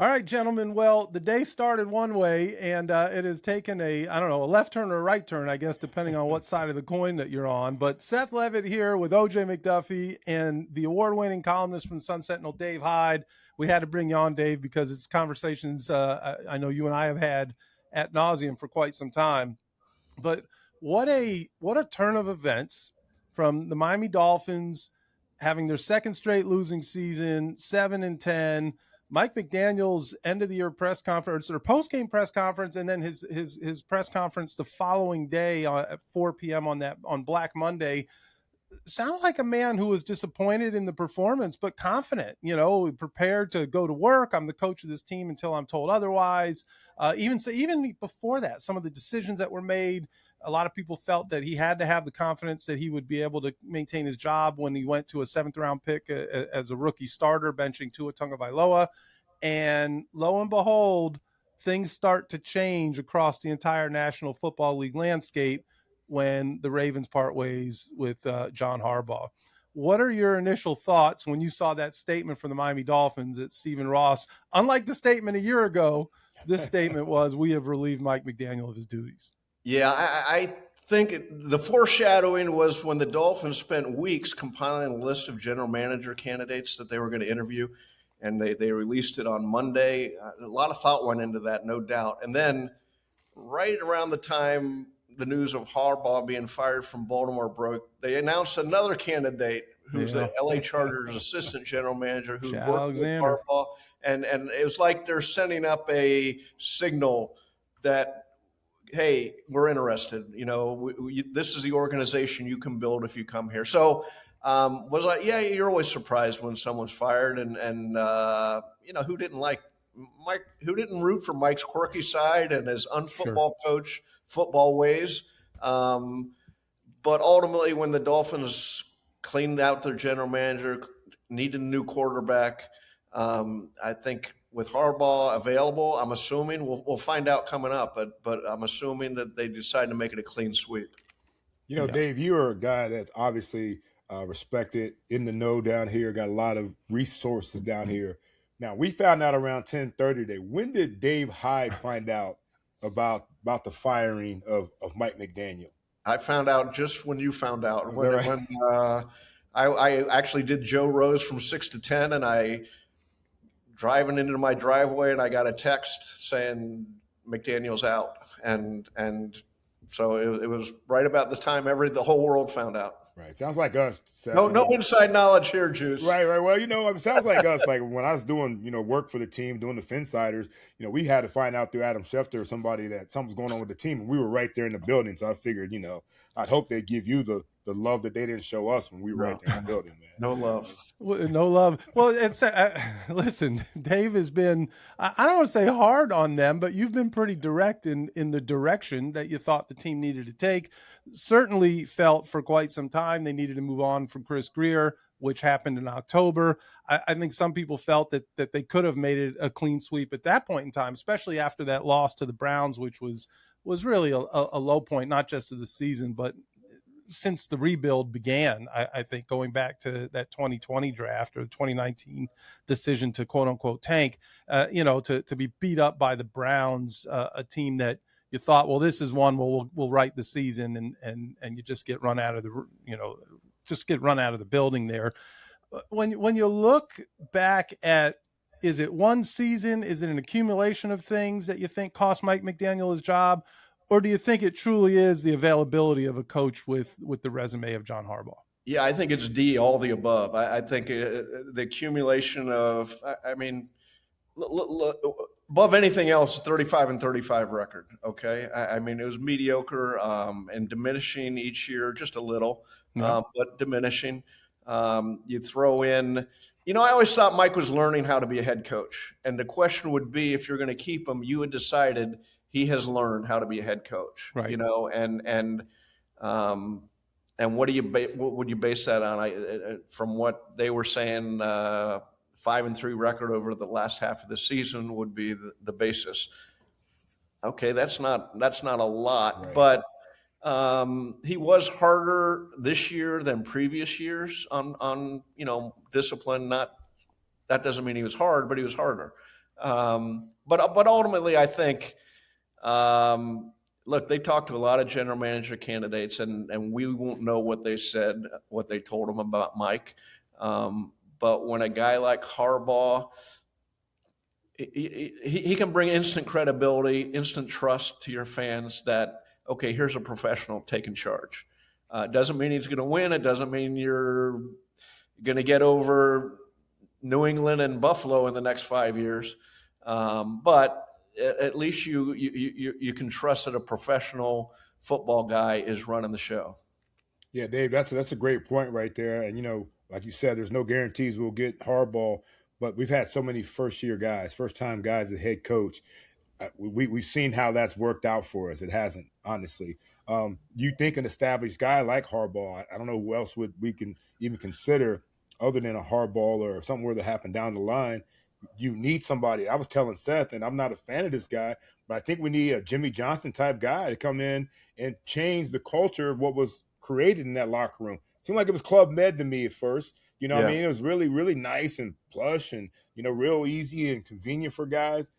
All right, gentlemen. Well, the day started one way, and it has taken a left turn or a right turn, I guess, depending on what side of the coin that you're on. But Seth Levit here with OJ McDuffie and the award-winning columnist from the Sun-Sentinel, Dave Hyde. We had to bring you on, Dave, because it's conversations I know you and I have had ad nauseum for quite some time. But what a turn of events from the Miami Dolphins having their second straight losing season, 7-10. Mike McDaniel's end of the year press conference or post game press conference, and then his press conference the following day at 4 p.m. on Black Monday sounded like a man who was disappointed in the performance, but confident, prepared to go to work. I'm the coach of this team until I'm told otherwise. Even before that, some of the decisions that were made, a lot of people felt that he had to have the confidence that he would be able to maintain his job when he went to a 7th-round pick as a rookie starter, benching Tua Tagovailoa. And lo and behold, things start to change across the entire National Football League landscape when the Ravens part ways with John Harbaugh. What are your initial thoughts when you saw that statement from the Miami Dolphins that Stephen Ross, unlike the statement a year ago, this statement was, "We have relieved Mike McDaniel of his duties"? Yeah, I think the foreshadowing was when the Dolphins spent weeks compiling a list of general manager candidates that they were going to interview, and they released it on Monday. A lot of thought went into that, no doubt. And then right around the time the news of Harbaugh being fired from Baltimore broke, they announced another candidate who's the LA Chargers assistant general manager who Chad worked Alexander. with Harbaugh. And it was like they're sending up a signal that, hey, we're interested. This is the organization you can build if you come here. So you're always surprised when someone's fired, and who didn't like Mike? Who didn't root for Mike's quirky side and his unfootball coach football ways? But ultimately, when the Dolphins cleaned out their general manager, needed a new quarterback, I think with Harbaugh available, I'm assuming we'll find out coming up, but I'm assuming that they decided to make it a clean sweep. Dave, you're a guy that's obviously respected, in the know down here, got a lot of resources down here. Now, we found out around 10:30 today. When did Dave Hyde find out about the firing of Mike McDaniel? I found out just when you found out. Right? I actually did Joe Rose from 6 to 10, and I driving into my driveway, and I got a text saying McDaniel's out, and so it was right about the time the whole world found out. Right. Sounds like us. Seth. No inside knowledge here, Juice. Right. Well, it sounds like us. Like when I was doing, work for the team, doing the Finsiders, we had to find out through Adam Schefter or somebody that something's going on with the team. And we were right there in the building. So I figured, I'd hope they give you the love that they didn't show us when we were right there in the building, man. No love. No love. Well, it's listen, Dave has been, I don't want to say hard on them, but you've been pretty direct in the direction that you thought the team needed to take. Certainly felt for quite some time they needed to move on from Chris Greer, which happened in October. I think some people felt that they could have made it a clean sweep at that point in time, especially after that loss to the Browns, which was really a low point, not just of the season, but since the rebuild began. I think going back to that 2020 draft or the 2019 decision to quote unquote tank, to be beat up by the Browns, a team that you thought, well, this is one we'll write the season, and you just get run out of the building there. When you look back at, is it one season? Is it an accumulation of things that you think cost Mike McDaniel his job? Or do you think it truly is the availability of a coach with the resume of John Harbaugh? Yeah, I think it's D, all the above. I think the accumulation of, above anything else, 35-35 record. Okay, it was mediocre and diminishing each year, just a little, but diminishing. You throw in, I always thought Mike was learning how to be a head coach, and the question would be, if you're going to keep him, you had decided he has learned how to be a head coach, right? And what would you base that on? From what they were saying, 5-3 record over the last half of the season would be the basis. Okay, that's not a lot, right. But he was harder this year than previous years on discipline. That doesn't mean he was hard, but he was harder. But ultimately, I think, look, they talked to a lot of general manager candidates, and we won't know what they said, what they told them about Mike. But when a guy like Harbaugh, he can bring instant credibility, instant trust to your fans that, okay, here's a professional taking charge. It doesn't mean he's going to win. It doesn't mean you're going to get over New England and Buffalo in the next 5 years. But at least you can trust that a professional football guy is running the show. Yeah, Dave, that's a great point right there. And, like you said, there's no guarantees we'll get Harbaugh, but we've had so many first-time guys as head coach. We've seen how that's worked out for us. It hasn't, honestly. You think an established guy like Harbaugh, I don't know who else we can even consider other than a Harbaugh or something were to happen down the line. You need somebody. I was telling Seth, and I'm not a fan of this guy, but I think we need a Jimmy Johnson type guy to come in and change the culture of what was created in that locker room. Seemed like it was Club Med to me at first. What I mean? It was really, really nice and plush and, real easy and convenient for guys.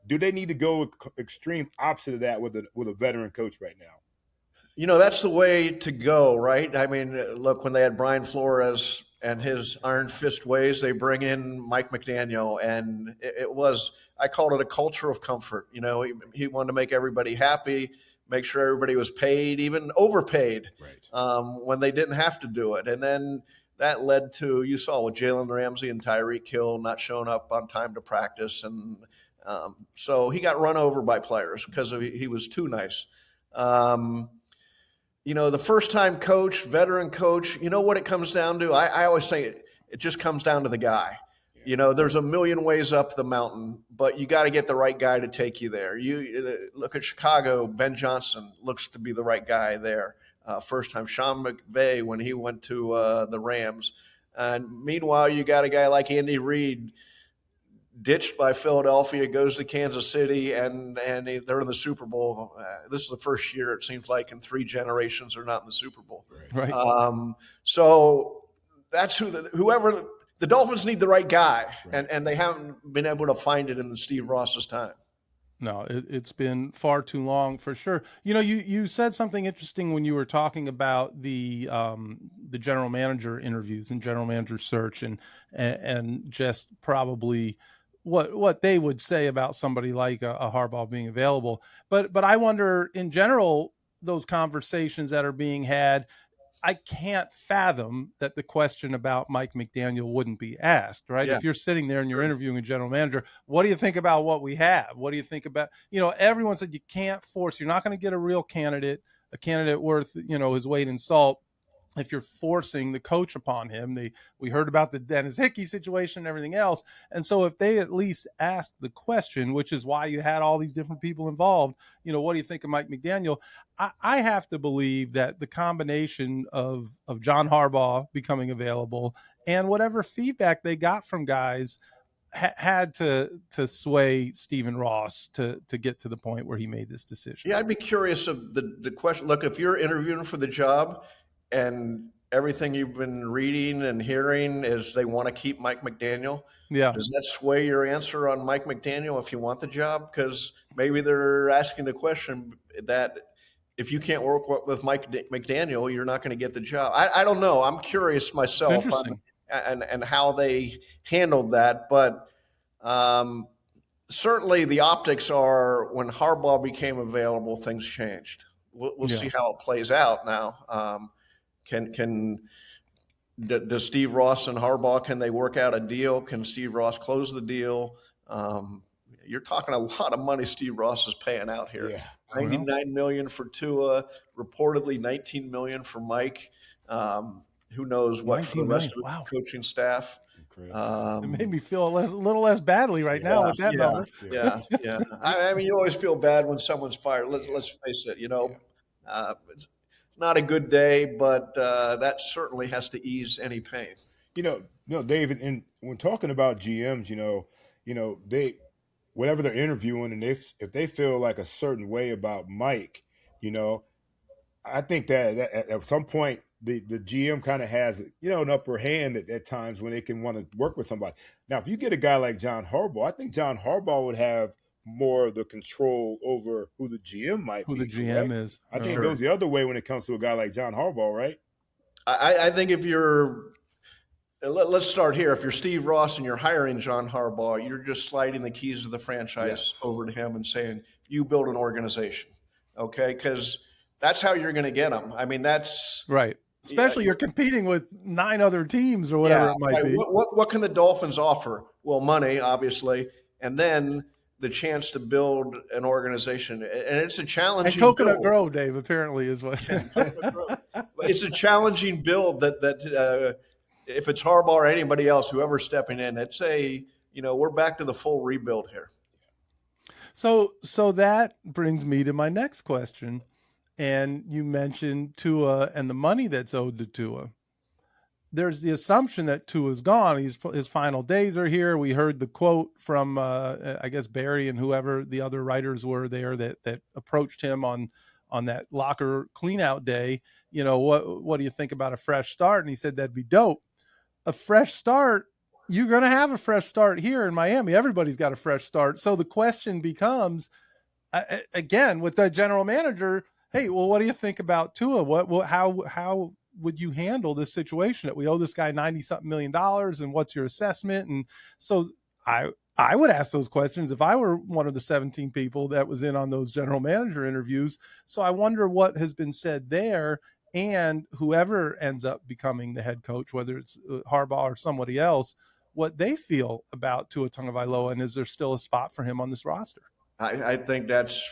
Do they need to go extreme opposite of that with a veteran coach right now? That's the way to go, right? I mean, look, when they had Brian Flores and his iron fist ways, they bring in Mike McDaniel, and it was, I called it a culture of comfort. He wanted to make everybody happy, make sure everybody was paid, even overpaid, right. When they didn't have to do it. And then that led to, you saw with Jalen Ramsey and Tyreek Hill not showing up on time to practice. And so he got run over by players because he was too nice. The first-time coach, veteran coach, what it comes down to? I always say it just comes down to the guy. There's a million ways up the mountain, but you got to get the right guy to take you there. You look at Chicago, Ben Johnson looks to be the right guy there. First time, Sean McVay when he went to the Rams. And meanwhile, you got a guy like Andy Reid, ditched by Philadelphia, goes to Kansas City, and they're in the Super Bowl. This is the first year, it seems like, in 3 generations they're not in the Super Bowl. Right. So that's whoever the Dolphins need the right guy, right. and they haven't been able to find it in Steve Ross's time. No, it's been far too long for sure. You said something interesting when you were talking about the general manager interviews and general manager search and just probably what they would say about somebody like a Harbaugh being available. But I wonder, in general, those conversations that are being had, I can't fathom that the question about Mike McDaniel wouldn't be asked, right? Yeah. If you're sitting there and you're interviewing a general manager, what do you think about what we have? What do you think about, everyone said you can't force, you're not going to get a real candidate, a candidate worth, his weight in salt if you're forcing the coach upon him. We heard about the Dennis Hickey situation and everything else. And so if they at least asked the question, which is why you had all these different people involved, what do you think of Mike McDaniel? I have to believe that the combination of John Harbaugh becoming available and whatever feedback they got from guys had to sway Stephen Ross to get to the point where he made this decision. Yeah, I'd be curious of the question. Look, if you're interviewing for the job and everything you've been reading and hearing is they want to keep Mike McDaniel, does that sway your answer on Mike McDaniel if you want the job? Because maybe they're asking the question that if you can't work with Mike McDaniel, you're not going to get the job. I don't know. I'm curious myself on how they handled that. But certainly the optics are when Harbaugh became available, things changed. We'll see how it plays out now. Does Steve Ross and Harbaugh, can they work out a deal? Can Steve Ross close the deal? You're talking a lot of money Steve Ross is paying out here. Yeah. $99 million for Tua, reportedly $19 million for Mike. Who knows what for the rest of the coaching staff. It made me feel a little less badly right now with that number. Yeah. I mean, you always feel bad when someone's fired. Let's face it. It's not a good day, but that certainly has to ease any pain. Dave, and when talking about GMs, they whatever they're interviewing, and if they feel like a certain way about Mike, I think that at some point the GM kind of has, an upper hand at times when they can want to work with somebody. Now, if you get a guy like John Harbaugh, I think John Harbaugh would have more of the control over who the GM might Who be. the GM is. I think it goes the other way when it comes to a guy like John Harbaugh, right? I think if you're let's start here. If you're Steve Ross and you're hiring John Harbaugh, you're just sliding the keys of the franchise over to him and saying, you build an organization, okay? Because that's how you're going to get them. I mean, that's right. Especially you're competing with 9 other teams or whatever it might be. What can the Dolphins offer? Well, money, obviously, and then the chance to build an organization. And it's a challenging and Coconut build. Grove, Dave, apparently is what. It's a challenging build that if it's Harbaugh or anybody else, whoever's stepping in, it's we're back to the full rebuild here. So that brings me to my next question. And you mentioned Tua and the money that's owed to Tua. There's the assumption that Tua's gone. His final days are here. We heard the quote from, I guess, Barry and whoever the other writers were there that approached him on that locker cleanout day. What do you think about a fresh start? And he said that'd be dope. A fresh start. You're going to have a fresh start here in Miami. Everybody's got a fresh start. So the question becomes, again, with the general manager, hey, well, what do you think about Tua? How would you handle this situation that we owe this guy $90-something million, and what's your assessment? And so I would ask those questions if I were one of the 17 people that was in on those general manager interviews. So I wonder what has been said there, and whoever ends up becoming the head coach, whether it's Harbaugh or somebody else, what they feel about Tua Tagovailoa, and is there still a spot for him on this roster? I think that's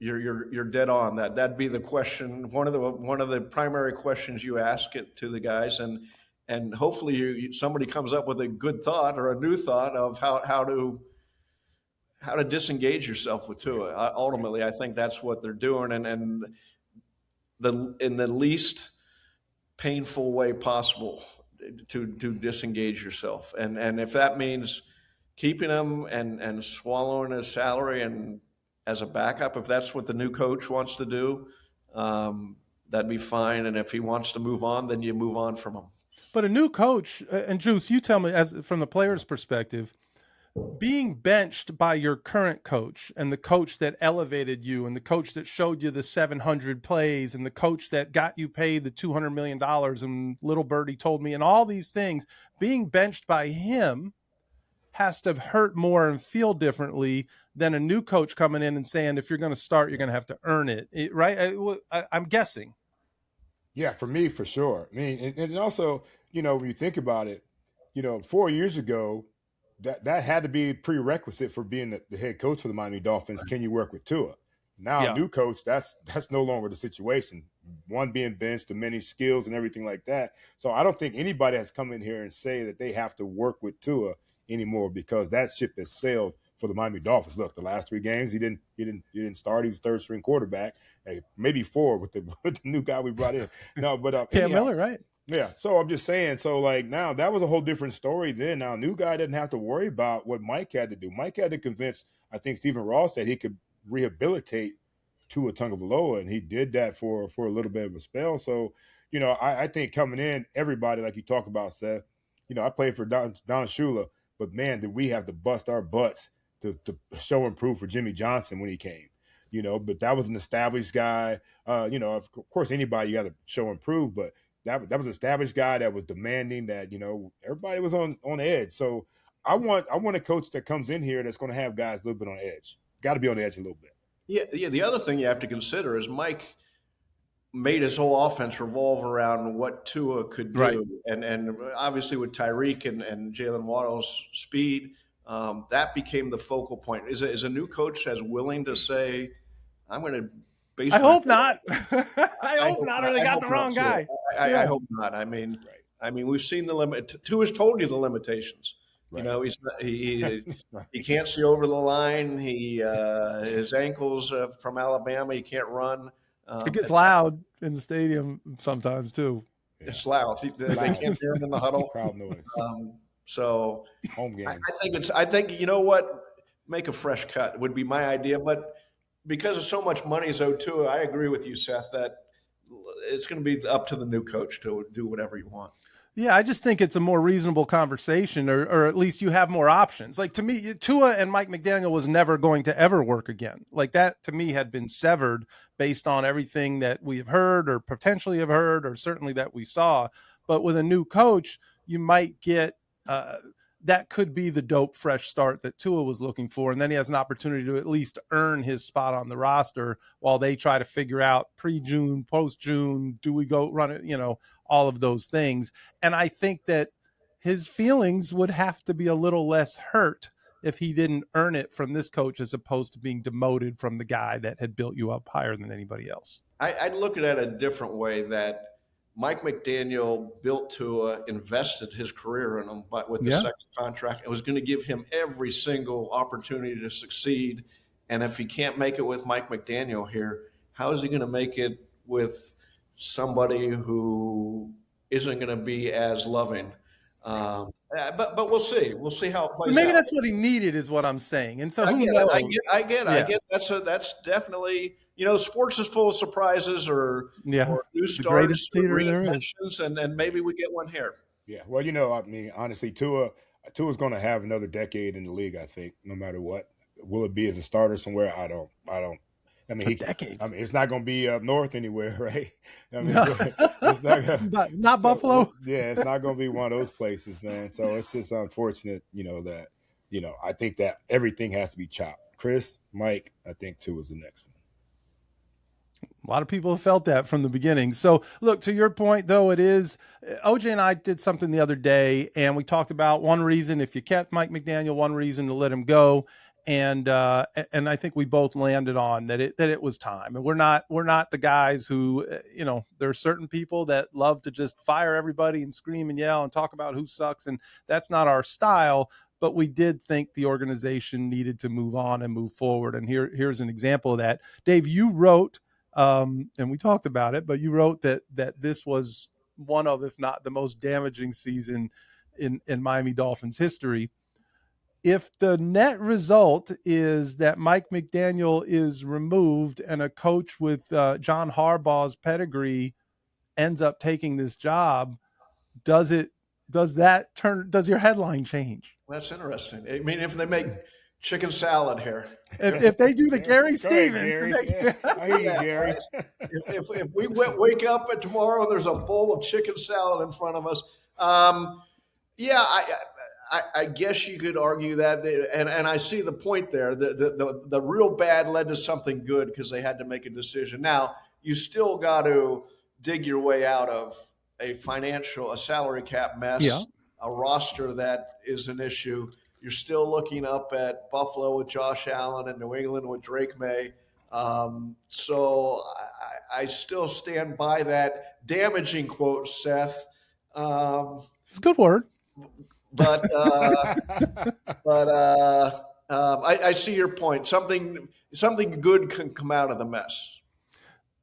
you're dead on. That'd be the question. One of the primary questions you ask it to the guys, and hopefully somebody comes up with a good thought or a new thought of how to disengage yourself with Tua. Ultimately, I think that's what they're doing, and in the least painful way possible to disengage yourself. And if that means keeping him and swallowing his salary and as a backup, if that's what the new coach wants to do, that'd be fine. And if he wants to move on, then you move on from him. But a new coach, and Juice, you tell me, from the player's perspective, being benched by your current coach and the coach that elevated you and the coach that showed you the 700 plays and the coach that got you paid the $200 million and little birdie told me and all these things, being benched by him has to hurt more and feel differently than a new coach coming in and saying, if you're going to start, you're going to have to earn it, right? I'm guessing. Yeah, for me, for sure. I mean, and also, when you think about it, 4 years ago, that had to be a prerequisite for being the head coach for the Miami Dolphins. Can you work with Tua? Now, new coach, that's no longer the situation. One being benched, the many skills and everything like that. So I don't think anybody has come in here and say that they have to work with Tua anymore, because that ship has sailed for the Miami Dolphins. Look, the last 3 games he didn't start. He was third string quarterback, maybe 4 with the new guy we brought in. No, but Cam Miller, right? Yeah. So I'm just saying. So now that was a whole different story. Then now new guy didn't have to worry about what Mike had to do. Mike had to convince, I think Stephen Ross said he could rehabilitate Tua Tagovailoa, and he did that for a little bit of a spell. So I think coming in, everybody, like you talk about, Seth. I played for Don Shula. But, man, did we have to bust our butts to show and prove for Jimmy Johnson when he came, But that was an established guy. Of course, anybody you got to show and prove, but that was an established guy that was demanding that, everybody was on edge. So I want a coach that comes in here that's going to have guys a little bit on edge. Got to be on edge a little bit. Yeah. The other thing you have to consider is Mike made his whole offense revolve around what Tua could do. Right. And obviously with Tyreek and Jalen Waddle's speed, that became the focal point. Is a new coach as willing to say, I'm going to base I hope not. I hope not, or they got the wrong guy. I hope not. I mean, we've seen the limit. Tua's told you the limitations. Right. He can't see over the line. His ankles from Alabama, he can't run. It gets loud in the stadium sometimes too. It's loud. They can't hear him in the huddle. Crowd noise. So home game. I think you know what? Make a fresh cut would be my idea. But because of so much money is owed to it, I agree with you, Seth, that it's going to be up to the new coach to do whatever you want. Yeah, I just think it's a more reasonable conversation, or at least you have more options. Like, to me, Tua and Mike McDaniel was never going to ever work again. Like, that to me had been severed based on everything that we have heard or potentially have heard, or certainly that we saw. But with a new coach, you might get that could be the dope fresh start that Tua was looking for. And then he has an opportunity to at least earn his spot on the roster while they try to figure out pre-June, post-June, do we go run it, all of those things. And I think that his feelings would have to be a little less hurt if he didn't earn it from this coach, as opposed to being demoted from the guy that had built you up higher than anybody else. I'd look at it a different way, that Mike McDaniel built Tua, invested his career in him, but with the second contract, it was going to give him every single opportunity to succeed. And if he can't make it with Mike McDaniel here, how is he going to make it with somebody who isn't going to be as loving? But we'll see. We'll see how it plays Maybe out. that's what he needed, is what I'm saying. And so who knows? knows? I get. That's definitely, sports is full of surprises or new starts, reinventions, and maybe we get one here. Yeah. Well, I mean, honestly, Tua's going to have another decade in the league, I think, no matter what. Will it be as a starter somewhere? I don't. I mean, decade. I mean, it's not going to be up north anywhere, right? I mean, it's not Buffalo. Yeah, it's not going to be one of those places, man. So it's just unfortunate, that, I think that everything has to be chopped. Chris, Mike, I think Tua is the next one. A lot of people have felt that from the beginning. So look, to your point though, it is, OJ and I did something the other day and we talked about one reason, if you kept Mike McDaniel, one reason to let him go. And I think we both landed on that it was time. And we're not the guys who, there are certain people that love to just fire everybody and scream and yell and talk about who sucks. And that's not our style. But we did think the organization needed to move on and move forward. And here's an example of that. Dave, you wrote, and we talked about it, but you wrote that this was one of, if not the most damaging season in Miami Dolphins history. If the net result is that Mike McDaniel is removed and a coach with John Harbaugh's pedigree ends up taking this job, does your headline change? That's interesting. I mean, if they make chicken salad here, if they do the Gary Stevens, I hear you, Gary. if we wake up tomorrow and there's a bowl of chicken salad in front of us, I guess you could argue that, and I see the point there. The real bad led to something good because they had to make a decision. Now, you still got to dig your way out of a salary cap mess, a roster that is an issue. You're still looking up at Buffalo with Josh Allen and New England with Drake May. So I still stand by that damaging quote, Seth. It's a good word. But I see your point. Something good can come out of the mess.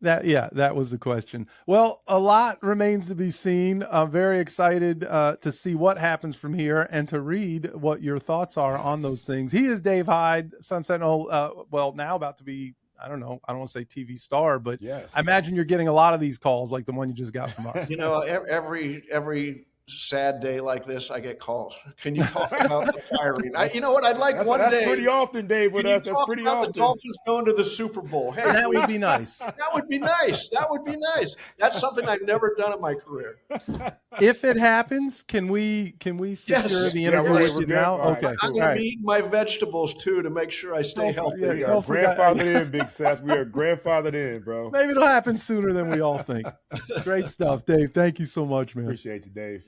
That was the question. Well, a lot remains to be seen. I'm very excited to see what happens from here and to read what your thoughts are on those things. He is Dave Hyde, Sun-Sentinel. Now about to be, I don't want to say TV star, but yes. I imagine you're getting a lot of these calls like the one you just got from us. Every sad day like this, I get calls. Can you talk about the firing? You know what? I'd like one day. That's pretty often, Dave, with us. That's pretty often. The Dolphins going to the Super Bowl. Hey, that would be nice. That would be nice. That's something I've never done in my career. If it happens, can we secure the interview now? Okay. I'm going to be eating my vegetables too to make sure I stay healthy. We are grandfathered in, Big Seth. We are grandfathered in, bro. Maybe it'll happen sooner than we all think. Great stuff, Dave. Thank you so much, man. Appreciate you, Dave.